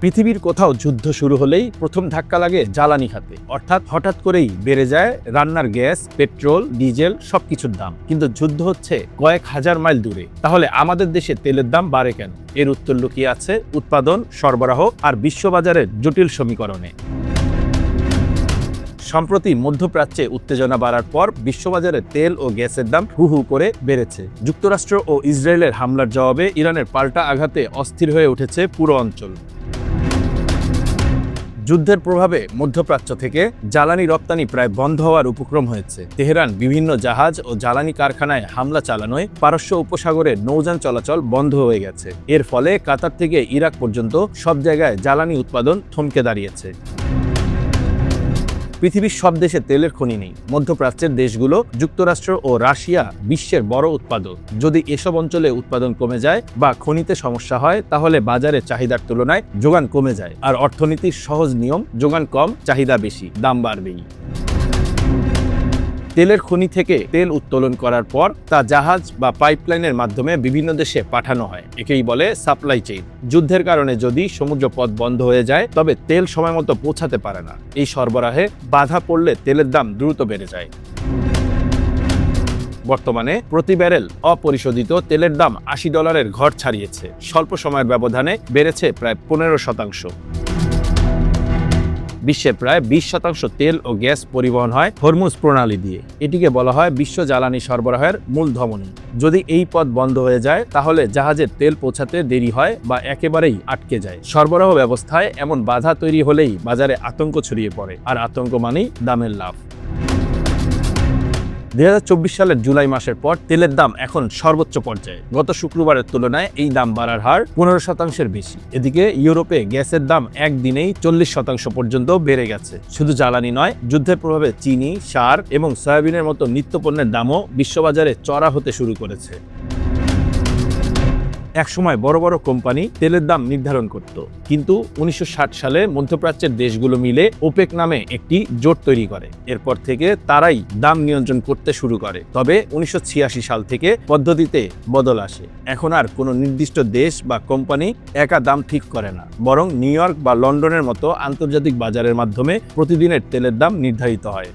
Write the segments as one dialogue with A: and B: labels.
A: পৃথিবীর কোথাও যুদ্ধ শুরু হলেই প্রথম ধাক্কা লাগে জ্বালানি খাতে, অর্থাৎ হঠাৎ করেই বেড়ে যায় রান্নার গ্যাস, পেট্রোল, ডিজেল সবকিছুর দাম। কিন্তু যুদ্ধ হচ্ছে কয়েক হাজার মাইল দূরে। তাহলে আমাদের দেশে তেলের দাম বাড়ে কেন? এর উত্তর লুকিয়ে আছে উৎপাদন, সরবরাহ আর বিশ্ববাজারের জটিল সমীকরণে। সম্প্রতি মধ্যপ্রাচ্যে উত্তেজনা বাড়ার পর বিশ্ববাজারে তেল ও গ্যাসের দাম হু হু করে বেড়েছে। যুক্তরাষ্ট্র ও ইসরায়েলের হামলার জবাবে ইরানের পাল্টা আঘাতে অস্থির হয়ে উঠেছে পুরো অঞ্চল। যুদ্ধের প্রভাবে মধ্যপ্রাচ্য থেকে জ্বালানি রপ্তানি প্রায় বন্ধ হওয়ার উপক্রম হয়েছে। তেহরান বিভিন্ন জাহাজ ও জ্বালানি কারখানায় হামলা চালানোয় পারস্য উপসাগরে নৌযান চলাচল বন্ধ হয়ে গেছে। এর ফলে কাতার থেকে ইরাক পর্যন্ত সব জায়গায় জ্বালানি উৎপাদন থমকে দাঁড়িয়েছে। পৃথিবীর সব দেশে তেলের খনি নেই। মধ্যপ্রাচ্যের দেশগুলো, যুক্তরাষ্ট্র ও রাশিয়া বিশ্বের বড় উৎপাদক। যদি এসব অঞ্চলে উৎপাদন কমে যায় বা খনিতে সমস্যা হয়, তাহলে বাজারে চাহিদার তুলনায় যোগান কমে যায়। আর অর্থনীতির সহজ নিয়ম, যোগান কম, চাহিদা বেশি, দাম বাড়বেই। তেলের খনি থেকে তেল উত্তোলন করার পর তা জাহাজ বা পাইপলাইনের মাধ্যমে বিভিন্ন দেশে পাঠানো হয়। একেই বলে সাপ্লাই চেইন। যুদ্ধের কারণে যদি সমুদ্রপথ বন্ধ হয়ে যায়, তবে তেল সময়মতো পৌঁছাতে পারে না। এই সরবরাহে বাধা পড়লে তেলের দাম দ্রুত বেড়ে যায়। বর্তমানে প্রতি ব্যারেল অপরিশোধিত তেলের দাম $80 ঘর ছাড়িয়েছে। স্বল্প সময়ের ব্যবধানে বেড়েছে প্রায় 15%। বিশ্বের প্রায় 20% তেল ও গ্যাস পরিবহন হয় হরমুজ প্রণালী দিয়ে। এটিকে বলা হয় বিশ্ব জ্বালানি সরবরাহের মূল ধমনী। যদি এই পথ বন্ধ হয়ে যায়, তাহলে জাহাজের তেল পৌঁছাতে দেরি হয় বা একেবারেই আটকে যায়। সরবরাহ ব্যবস্থায় এমন বাধা তৈরি হলেই বাজারে আতঙ্ক ছড়িয়ে পড়ে, আর আতঙ্ক মানেই দামের লাভ। 2024 সালের জুলাই মাসের পর তেলের দাম এখন সর্বোচ্চ পর্যায়ে। গত শুক্রবারের তুলনায় এই দাম বাড়ার হার 15%-এর বেশি। এদিকে ইউরোপে গ্যাসের দাম একদিনেই 40% পর্যন্ত বেড়ে গেছে। শুধু জ্বালানি নয়, যুদ্ধের প্রভাবে চিনি, সার এবং সয়াবিনের মতো নিত্যপণ্যের দামও বিশ্ববাজারে চড়া হতে শুরু করেছে। একসময় বড় বড় কোম্পানি তেলের দাম নির্ধারণ করত, কিন্তু 1960 সালে মধ্যপ্রাচ্যের দেশগুলো মিলে ওপেক নামে একটি জোট তৈরি করে। এরপর থেকে তারাই দাম নিয়ন্ত্রণ করতে শুরু করে। তবে 1986 সাল থেকে পদ্ধতিতে বদল আসে। এখন আর কোনো নির্দিষ্ট দেশ বা কোম্পানি একা দাম ঠিক করে না, বরং নিউ ইয়র্ক বা লন্ডনের মতো আন্তর্জাতিক বাজারের মাধ্যমে প্রতিদিনের তেলের দাম নির্ধারিত হয়।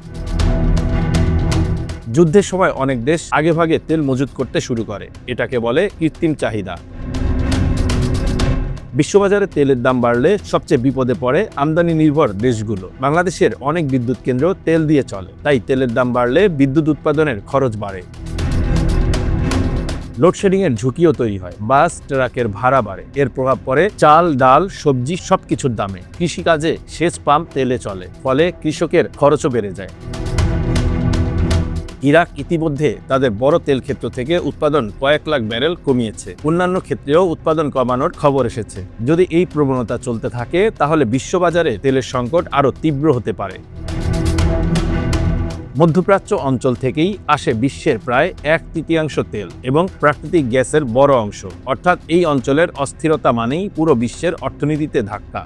A: যুদ্ধের সময় অনেক দেশ আগেভাগে তেল মজুত করতে শুরু করে। এটাকে বলে কৃত্রিম চাহিদা। বিশ্ববাজারে তেলের দাম বাড়লে সবচেয়ে বিপদে পড়ে আমদানি নির্ভর দেশগুলো। বাংলাদেশের অনেক বিদ্যুৎ কেন্দ্র তেল দিয়ে চলে, তাই তেলের দাম বাড়লে বিদ্যুৎ উৎপাদনের খরচ বাড়ে। লোডশেডিংয়ের ঝুঁকিও তৈরি হয়। বাস, ট্রাকের ভাড়া বাড়ে। এর প্রভাব পড়ে চাল, ডাল, সবজি সবকিছুর দামে। কৃষিকাজে সেচ পাম্প তেলে চলে, ফলে কৃষকের খরচও বেড়ে যায়। ইরাক ইতিমধ্যে তাদের বড় তেল ক্ষেত্র থেকে উৎপাদন কয়েক লাখ ব্যারেল কমিয়েছে। অন্যান্য ক্ষেত্রেও উৎপাদন কমানোর খবর এসেছে। যদি এই প্রবণতা চলতে থাকে, তাহলে বিশ্ববাজারে তেলের সংকট আরও তীব্র হতে পারে। মধ্যপ্রাচ্য অঞ্চল থেকেই আসে বিশ্বের প্রায় 1/3 তেল এবং প্রাকৃতিক গ্যাসের বড় অংশ। অর্থাৎ এই অঞ্চলের অস্থিরতা মানেই পুরো বিশ্বের অর্থনীতিতে ধাক্কা।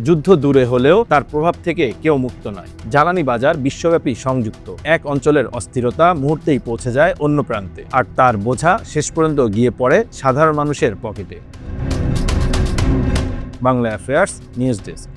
A: যুদ্ধ দূরে হলেও তার প্রভাব থেকে কেউ মুক্ত নয়। জ্বালানি বাজার বিশ্বব্যাপী সংযুক্ত। এক অঞ্চলের অস্থিরতা মুহূর্তেই পৌঁছে যায় অন্য প্রান্তে, আর তার বোঝা শেষ পর্যন্ত গিয়ে পড়ে সাধারণ মানুষের পকেটে। Bangla affairs news desk.